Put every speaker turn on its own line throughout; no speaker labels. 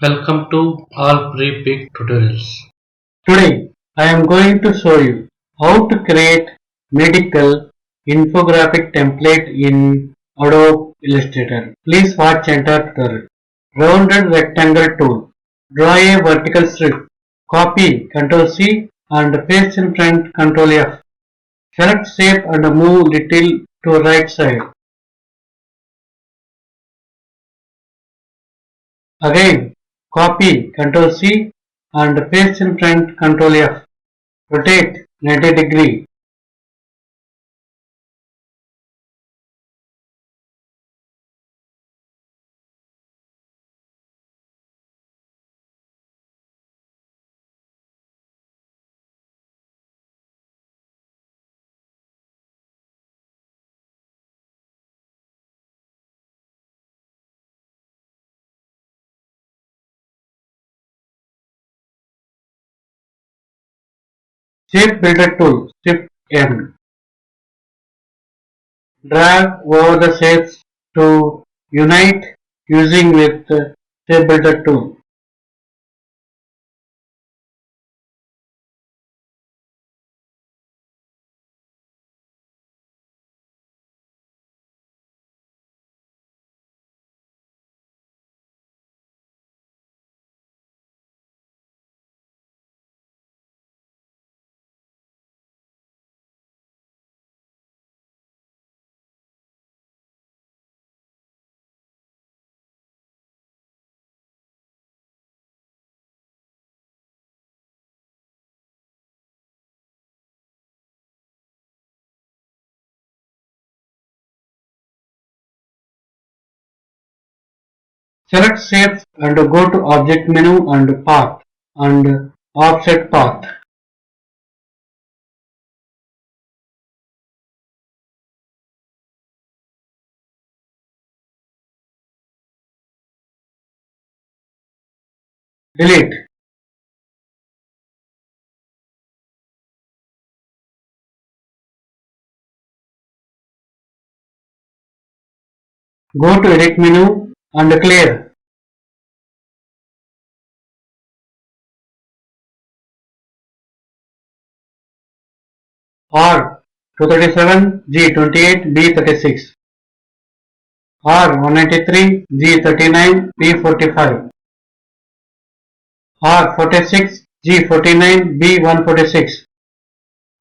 Welcome to all pre-pick tutorials.
Today, I am going to show you how to create medical infographic template in Adobe Illustrator. Please watch entire tutorial. Rounded rectangle tool. Draw a vertical strip. Copy Ctrl C and paste in front Ctrl F. Select shape and move little to right side. Again, copy Ctrl C and paste in front Ctrl F. Rotate 90 degree. Shape Builder tool, Shift M. Drag over the shapes to unite using with Shape Builder tool. Select shapes and go to Object menu and Path and Offset Path. Delete. Go to Edit menu and clear. R 237 G28 B36 R 193 G39 B45 R 46 G49 B146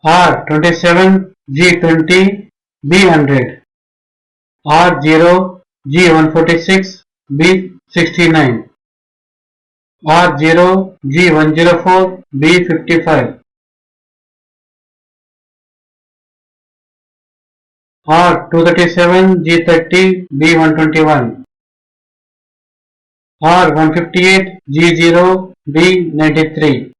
R 27 G20 B100 R0 G146 B69 R0 G104 B55 R237 G30 B121 R158 G0 B93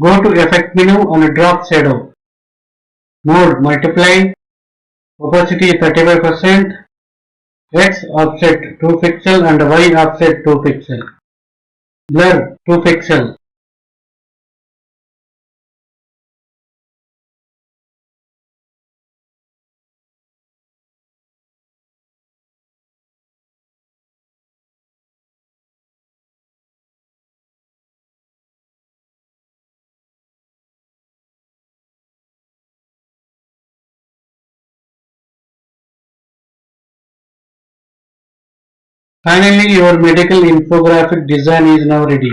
Go to Effect menu and drop shadow. Mode multiply, opacity 35%, X offset 2 pixel and Y offset 2 pixel. Blur 2 pixel. Finally, your medical infographic design is now ready.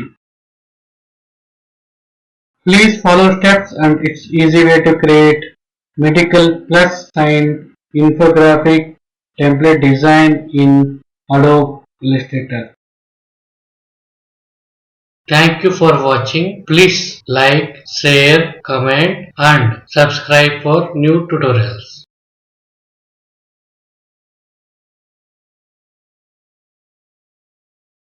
Please follow steps and it's easy way to create medical plus sign infographic template design in Adobe Illustrator.
Thank you for watching. Please like, share, comment and subscribe for new tutorials.